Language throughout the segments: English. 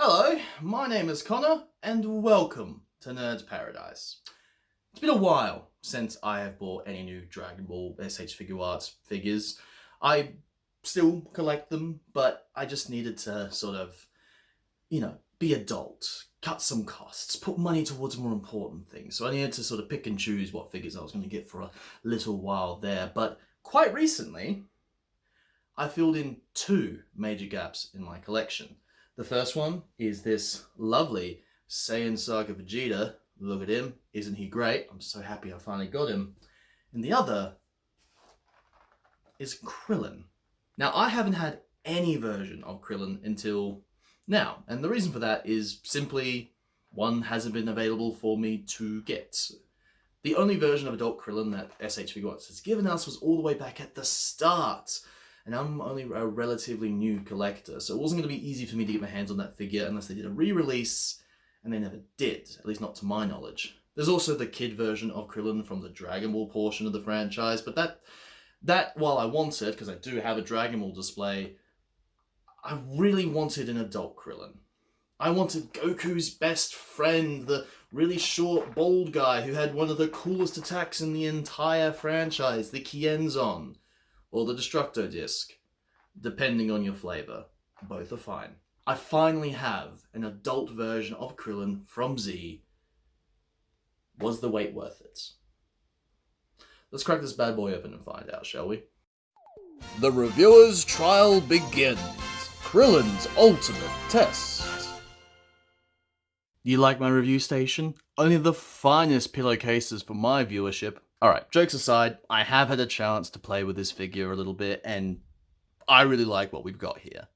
Hello, my name is Connor, and welcome to Nerd's Paradise. It's been a while since I have bought any new Dragon Ball S.H.Figuarts figures. I still collect them, but I just needed to sort of, be adult, cut some costs, put money towards more important things. So I needed to sort of pick and choose what figures I was going to get for a little while there. But quite recently, I filled in two major gaps in my collection. The first one is this lovely Saiyan Saga Vegeta. Look at him, isn't he great? I'm so happy I finally got him. And the other is Krillin. Now, I haven't had any version of Krillin until now, and the reason for that is simply one hasn't been available for me to get. The only version of adult Krillin that S.H.Figuarts has given us was all the way back at the start. And I'm only a relatively new collector, so it wasn't going to be easy for me to get my hands on that figure unless they did a re-release, and they never did, at least not to my knowledge. There's also the kid version of Krillin from the Dragon Ball portion of the franchise, but that while I wanted, because I do have a Dragon Ball display, I really wanted an adult Krillin. I wanted Goku's best friend, the really short, bald guy who had one of the coolest attacks in the entire franchise, the Kienzon. Or the Destructo Disc, depending on your flavor. Both are fine. I finally have an adult version of Krillin from Z. Was the wait worth it? Let's crack this bad boy open and find out, shall we? The reviewer's trial begins. Krillin's ultimate test. You like my review station? Only the finest pillowcases for my viewership. Alright, jokes aside, I have had a chance to play with this figure a little bit, and I really like what we've got here.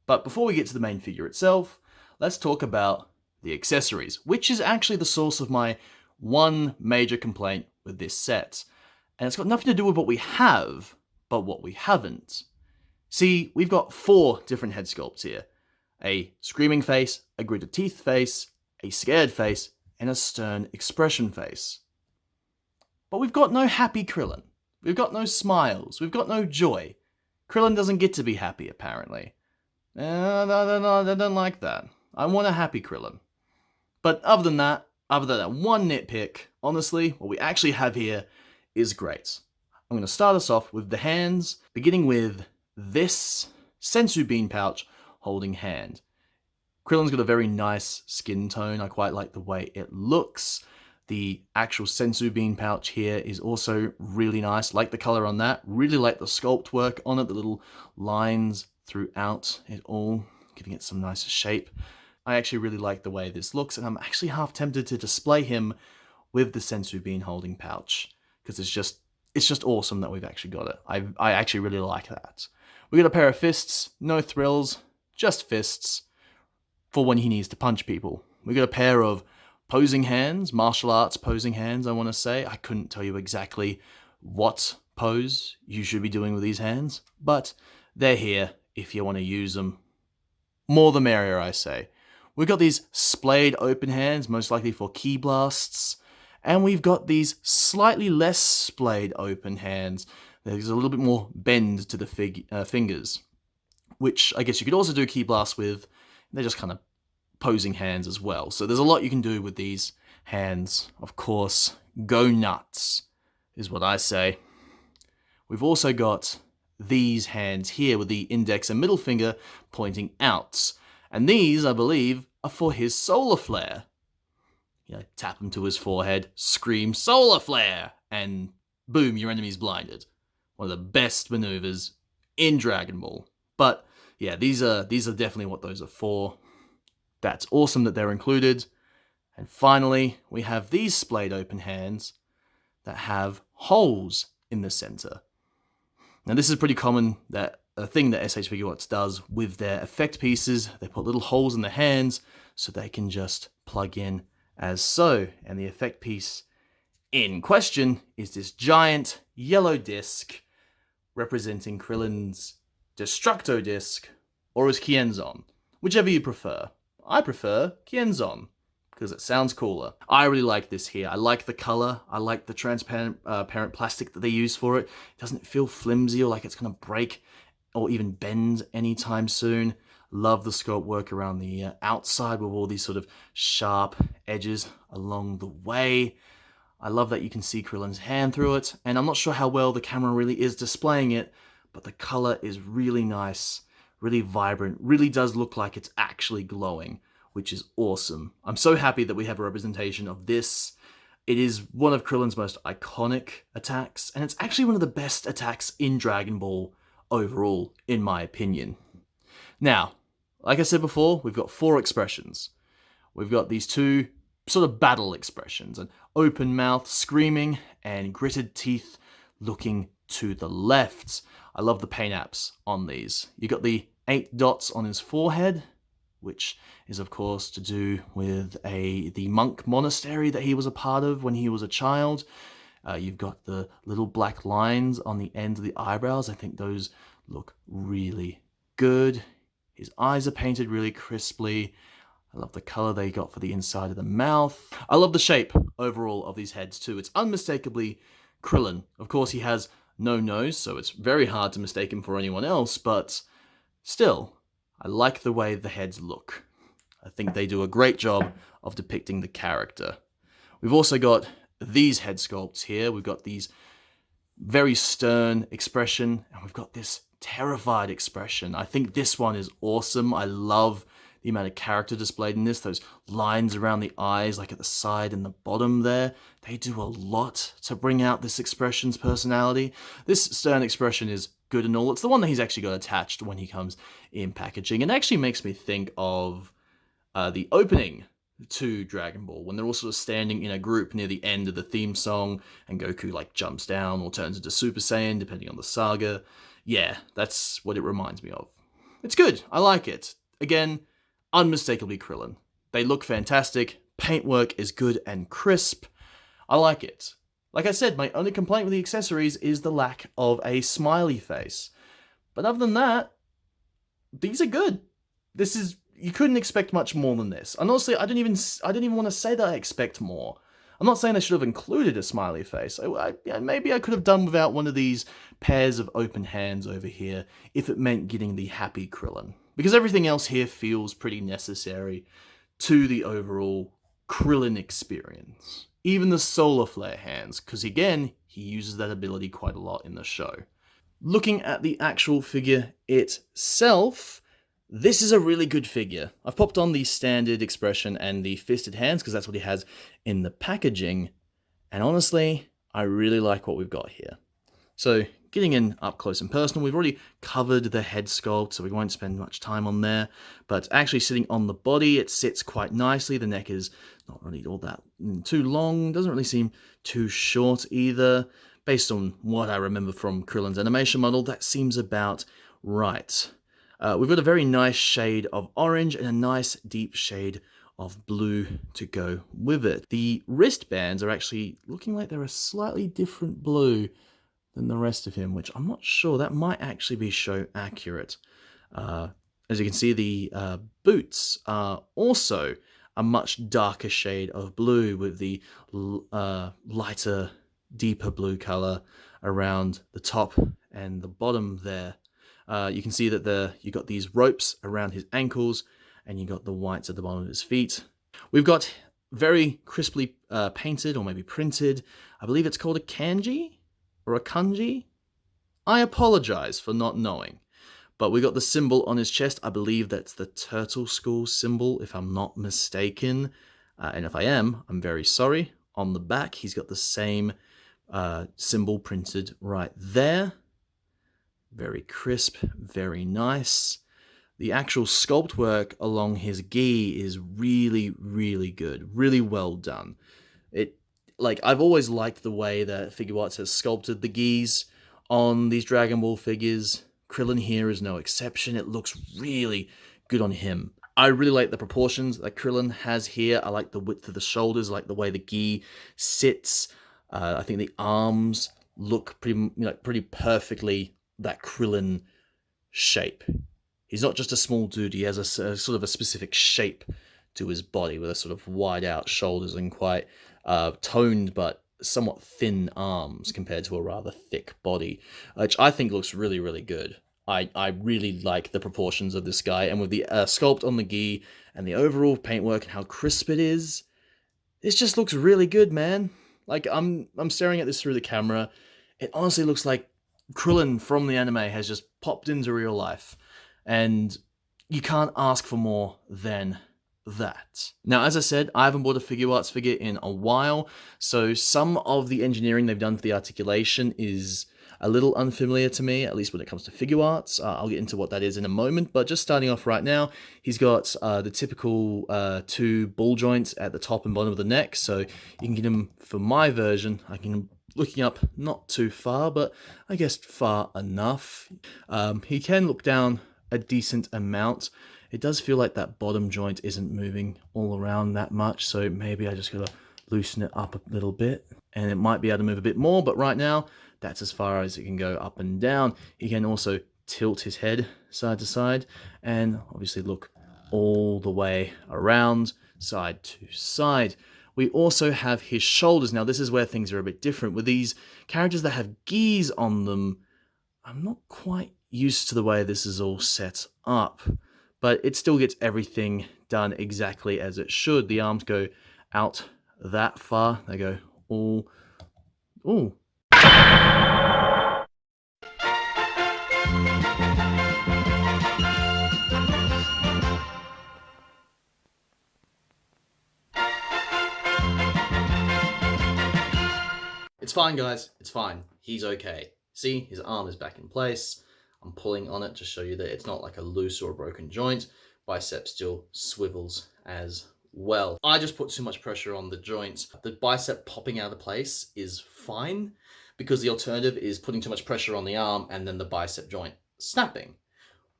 But before we get to the main figure itself, let's talk about the accessories, which is actually the source of my one major complaint with this set. And it's got nothing to do with what we have, but what we haven't. See, we've got 4 different head sculpts here. A screaming face, a gritted teeth face, a scared face, and a stern expression face. But we've got no happy Krillin. We've got no smiles. We've got no joy. Krillin doesn't get to be happy, apparently. I don't like that. I want a happy Krillin. But other than that one nitpick, honestly, what we actually have here is great. I'm going to start us off with the hands, beginning with this sensu bean pouch holding hand. Krillin's got a very nice skin tone. I quite like the way it looks. The actual sensu bean pouch here is also really nice. Like the color on that. Really like the sculpt work on it. The little lines throughout it all, giving it some nice shape. I actually really like the way this looks, and I'm actually half tempted to display him with the sensu bean holding pouch, because it's just awesome that we've actually got it. I actually really like that. We got a pair of fists, no thrills, just fists, for when he needs to punch people. We got a pair of posing hands, martial arts posing hands, I want to say. I couldn't tell you exactly what pose you should be doing with these hands, but they're here if you want to use them. More the merrier, I say. We've got these splayed open hands, most likely for ki blasts, and we've got these slightly less splayed open hands. There's a little bit more bend to the fingers, which I guess you could also do ki blasts with. They're just kind of posing hands as well. So there's a lot you can do with these hands. Of course, go nuts is what I say. We've also got these hands here with the index and middle finger pointing out. And these, I believe, are for his solar flare. Tap him to his forehead, scream solar flare, and boom, your enemy's blinded. One of the best maneuvers in Dragon Ball. But yeah, these are definitely what those are for. That's awesome that they're included. And finally, we have these splayed open hands that have holes in the center. Now, this is pretty common, that a thing that S.H.Figuarts does with their effect pieces. They put little holes in the hands so they can just plug in as so. And the effect piece in question is this giant yellow disc representing Krillin's Destructo Disc or his Kienzon, whichever you prefer. I prefer Kienzon, because it sounds cooler. I really like this here. I like the color. I like the transparent parent plastic that they use for it. It doesn't feel flimsy or like it's going to break or even bend anytime soon. Love the sculpt work around the outside with all these sort of sharp edges along the way. I love that you can see Krillin's hand through it, and I'm not sure how well the camera really is displaying it, but the color is really nice, really vibrant, really does look like it's actually glowing, which is awesome. I'm so happy that we have a representation of this. It is one of Krillin's most iconic attacks, and it's actually one of the best attacks in Dragon Ball overall, in my opinion. Now, like I said before, we've got 4 expressions. We've got these 2 sort of battle expressions, an open mouth screaming and gritted teeth looking to the left. I love the paint apps on these. You got the 8 dots on his forehead, which is of course to do with the monk monastery that he was a part of when he was a child. You've got the little black lines on the end of the eyebrows. I think those look really good. His eyes are painted really crisply. I love the color they got for the inside of the mouth. I love the shape overall of these heads too. It's unmistakably Krillin. Of course, he has no nose, so it's very hard to mistake him for anyone else, but still, I like the way the heads look. I think they do a great job of depicting the character. We've also got these head sculpts here. We've got these very stern expression, and we've got this terrified expression. I think this one is awesome. I love the amount of character displayed in this. Those lines around the eyes, like at the side and the bottom there, they do a lot to bring out this expression's personality. This stern expression is good and all. It's the one that he's actually got attached when he comes in packaging. It actually makes me think of the opening to Dragon Ball, when they're all sort of standing in a group near the end of the theme song, and Goku like jumps down or turns into Super Saiyan, depending on the saga. Yeah, that's what it reminds me of. It's good. I like it. Again, unmistakably Krillin. They look fantastic. Paintwork is good and crisp. I like it. Like I said, my only complaint with the accessories is the lack of a smiley face. But other than that, these are good. You couldn't expect much more than this. And honestly, I didn't even want to say that I expect more. I'm not saying they should have included a smiley face. Maybe I could have done without one of these pairs of open hands over here if it meant getting the happy Krillin. Because everything else here feels pretty necessary to the overall Krillin experience. Even the solar flare hands, because again, he uses that ability quite a lot in the show. Looking at the actual figure itself, this is a really good figure. I've popped on the standard expression and the fisted hands because that's what he has in the packaging. And honestly, I really like what we've got here. So getting in up close and personal, we've already covered the head sculpt, so we won't spend much time on there. But actually sitting on the body, it sits quite nicely. The neck is not really all that too long. Doesn't really seem too short either. Based on what I remember from Krillin's animation model, that seems about right. We've got a very nice shade of orange and a nice deep shade of blue to go with it. The wristbands are actually looking like they're a slightly different blue than the rest of him, which I'm not sure. That might actually be show accurate. As you can see, the boots are also a much darker shade of blue with the lighter, deeper blue color around the top and the bottom there. You can see that you got these ropes around his ankles, and you got the whites at the bottom of his feet. We've got very crisply painted, or maybe printed, I believe it's called a kanji, or a kanji? I apologize for not knowing. But we got the symbol on his chest. I believe that's the Turtle School symbol, if I'm not mistaken. And if I am, I'm very sorry. On the back, he's got the same symbol printed right there. Very crisp, very nice. The actual sculpt work along his gi is really, really good. Really well done. I've always liked the way that Figuarts has sculpted the gis on these Dragon Ball figures. Krillin here is no exception. It looks really good on him. I really like the proportions that Krillin has here. I like the width of the shoulders, I like the way the gi sits. I think the arms look pretty perfectly that Krillin shape. He's not just a small dude, he has a sort of a specific shape to his body with a sort of wide out shoulders and quite toned but somewhat thin arms compared to a rather thick body, which I think looks really, really good. I really like the proportions of this guy, and with the sculpt on the gi and the overall paintwork and how crisp it is, this just looks really good, man. Like I'm staring at this through the camera. It honestly looks like Krillin from the anime has just popped into real life, and you can't ask for more than that. Now, as I said, I haven't bought a Figuarts figure in a while, so some of the engineering they've done for the articulation is a little unfamiliar to me, at least when it comes to Figuarts. I'll get into what that is in a moment, but just starting off right now, he's got the typical two ball joints at the top and bottom of the neck, so you can get him, for my version, I can looking up not too far, but I guess far enough. He can look down a decent amount. It does feel like that bottom joint isn't moving all around that much, so maybe I just gotta loosen it up a little bit, and it might be able to move a bit more, but right now, that's as far as it can go up and down. He can also tilt his head side to side, and obviously look all the way around, side to side. We also have his shoulders. Now, this is where things are a bit different. With these characters that have gis on them, I'm not quite used to the way this is all set up, but it still gets everything done exactly as it should. The arms go out that far. They go all... Ooh. It's fine, guys. It's fine. He's okay. See, his arm is back in place. I'm pulling on it to show you that it's not like a loose or a broken joint. Bicep still swivels as well. I just put too much pressure on the joint. The bicep popping out of place is fine, because the alternative is putting too much pressure on the arm and then the bicep joint snapping,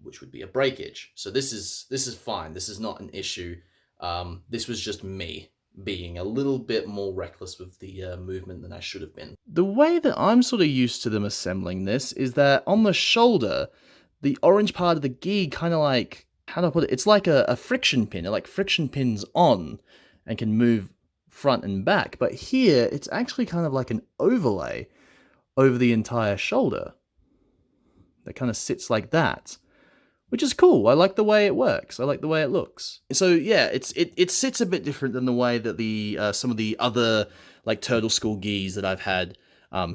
which would be a breakage. So this is fine. This is not an issue. This was just me being a little bit more reckless with the movement than I should have been. The way that I'm sort of used to them assembling this is that on the shoulder, the orange part of the gi kind of like, how do I put it? It's like a friction pin. It like friction pins on and can move front and back. But here, it's actually kind of like an overlay over the entire shoulder that kind of sits like that, which is cool. I like the way it works. I like the way it looks. So yeah, it sits a bit different than the way that the some of the other like Turtle School gis that I've had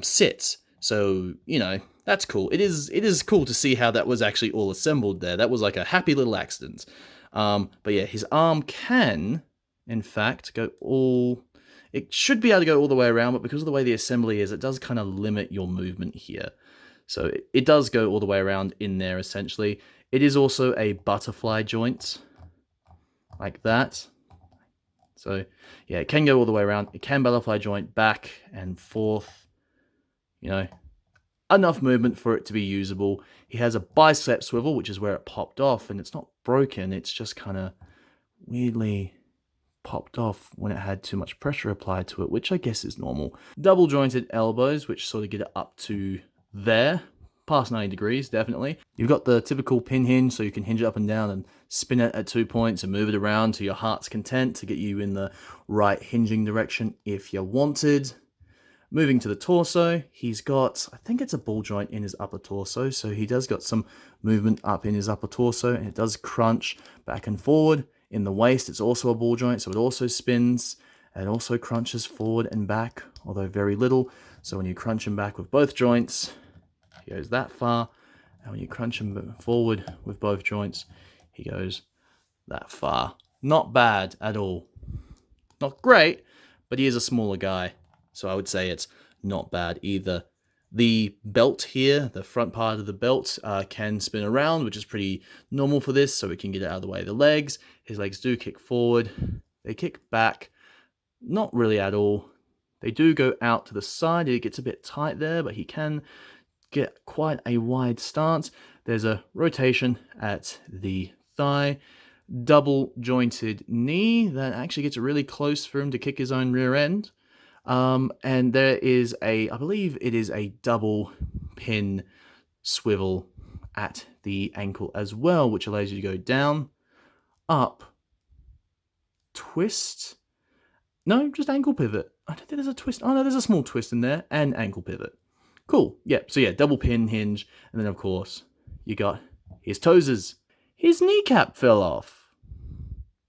sit. So, you know, that's cool. It is cool to see how that was actually all assembled there. That was like a happy little accident. But yeah, his arm can, in fact, go all... It should be able to go all the way around, but because of the way the assembly is, it does kind of limit your movement here. So it does go all the way around in there, essentially. It is also a butterfly joint, like that. So yeah, it can go all the way around. It can butterfly joint back and forth. You know, enough movement for it to be usable. He has a bicep swivel, which is where it popped off, and it's not broken. It's just kind of weirdly popped off when it had too much pressure applied to it, which I guess is normal. Double jointed elbows, which sort of get it up to there, past 90 degrees, definitely. You've got the typical pin hinge, so you can hinge it up and down and spin it at 2 points and move it around to your heart's content to get you in the right hinging direction if you wanted. Moving to the torso, he's got, I think it's a ball joint in his upper torso, so he does got some movement up in his upper torso, and it does crunch back and forward. In the waist, it's also a ball joint, so it also spins, and it also crunches forward and back, although very little. So when you crunch him back with both joints, he goes that far, and when you crunch him forward with both joints, he goes that far. Not bad at all. Not great, but he is a smaller guy, so I would say it's not bad either. The belt here, the front part of the belt, can spin around, which is pretty normal for this, so we can get it out of the way. The legs, his legs do kick forward. They kick back, not really at all. They do go out to the side. It gets a bit tight there, but he can get quite a wide stance. There's a rotation at the thigh. Double jointed knee that actually gets really close for him to kick his own rear end. And there is I believe it is a double pin swivel at the ankle as well, which allows you to go down, up, twist. No, just ankle pivot. I don't think there's a twist. Oh no, there's a small twist in there, and ankle pivot. Cool. Yeah, so yeah, double pin hinge, and then of course you got his toeses. His kneecap fell off.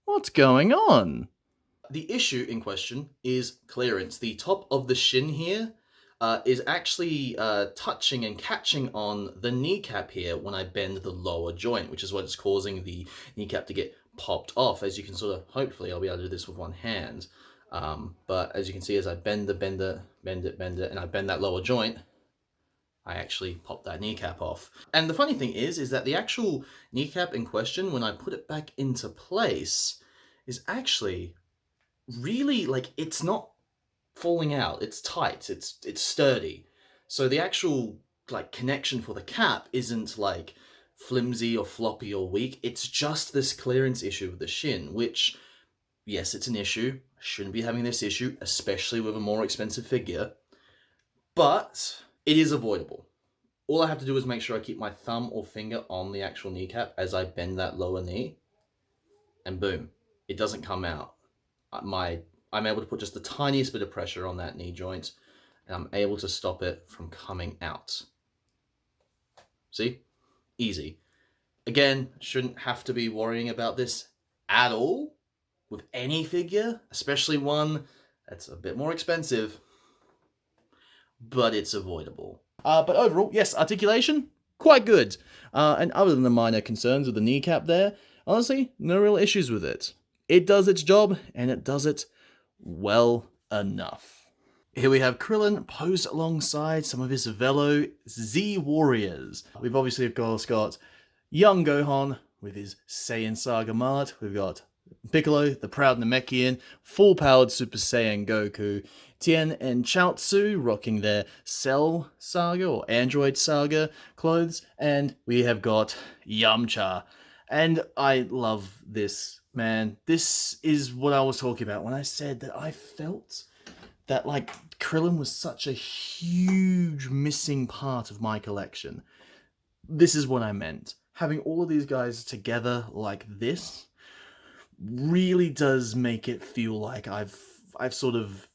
What's going on? The issue in question is clearance. The top of the shin here is actually touching and catching on the kneecap here when I bend the lower joint, which is what is causing the kneecap to get popped off. As you can sort of, hopefully I'll be able to do this with one hand. But as you can see, as I bend it, and I bend that lower joint, I actually pop that kneecap off. And the funny thing is that the actual kneecap in question, when I put it back into place, is actually really, like, it's not falling out. It's tight. It's sturdy. So the actual, like, connection for the cap isn't, like, flimsy or floppy or weak. It's just this clearance issue with the shin, which, yes, it's an issue. I shouldn't be having this issue, especially with a more expensive figure. But it is avoidable. All I have to do is make sure I keep my thumb or finger on the actual kneecap as I bend that lower knee, and boom, it doesn't come out. I'm able to put just the tiniest bit of pressure on that knee joint, and I'm able to stop it from coming out. See? Easy. Again, shouldn't have to be worrying about this at all with any figure, especially one that's a bit more expensive, but it's avoidable. But overall, yes, articulation, quite good. And other than the minor concerns with the kneecap there, honestly, no real issues with it. It does its job, and it does it well enough. Here we have Krillin posed alongside some of his fellow Z Warriors. We've obviously, of course, got young Gohan with his Saiyan Saga mullet. We've got Piccolo, the proud Namekian, full-powered Super Saiyan Goku. Tien and Chaozu rocking their Cell Saga or Android Saga clothes. And we have got Yamcha. And I love this, man. This is what I was talking about when I said that I felt that, like, Krillin was such a huge missing part of my collection. This is what I meant. Having all of these guys together like this really does make it feel like I've sort of,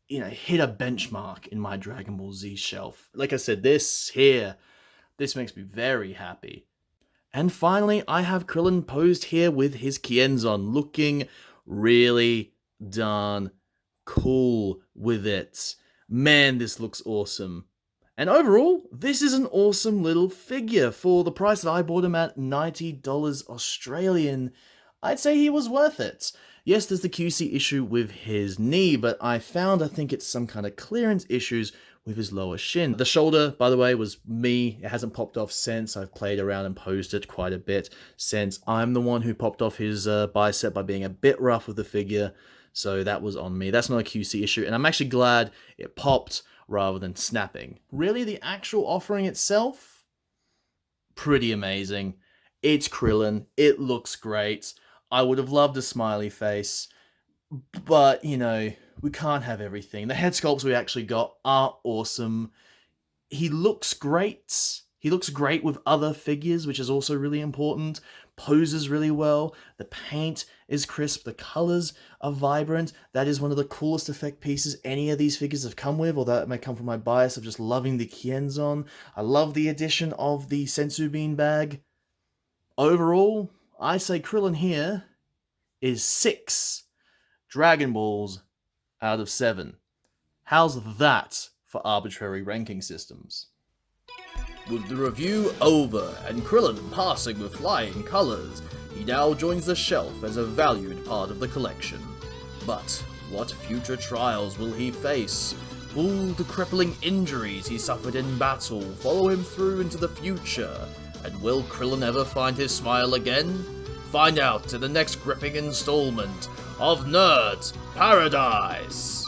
hit a benchmark in my Dragon Ball Z shelf. Like I said, this makes me very happy. And finally, I have Krillin posed here with his Kienzon, looking really darn cool with it. Man, this looks awesome. And overall, this is an awesome little figure. For the price that I bought him at, $90 Australian, I'd say he was worth it. Yes, there's the QC issue with his knee, but I think it's some kind of clearance issues with his lower shin. The shoulder, by the way, was me. It hasn't popped off since. I've played around and posed it quite a bit since. I'm the one who popped off his bicep by being a bit rough with the figure, so that was on me. That's not a QC issue, and I'm actually glad it popped rather than snapping. Really, the actual offering itself, pretty amazing. It's Krillin. It looks great. I would have loved a smiley face, but, we can't have everything. The head sculpts we actually got are awesome. He looks great. He looks great with other figures, which is also really important. Poses really well. The paint is crisp. The colors are vibrant. That is one of the coolest effect pieces any of these figures have come with, although it may come from my bias of just loving the Kienzon. I love the addition of the Sensu Bean bag. Overall, I say Krillin here is 6 Dragon Balls out of 7. How's that for arbitrary ranking systems? With the review over and Krillin passing with flying colours, he now joins the shelf as a valued part of the collection. But what future trials will he face? Will the crippling injuries he suffered in battle follow him through into the future? And will Krillin ever find his smile again? Find out in the next gripping installment of Nerd Paradise!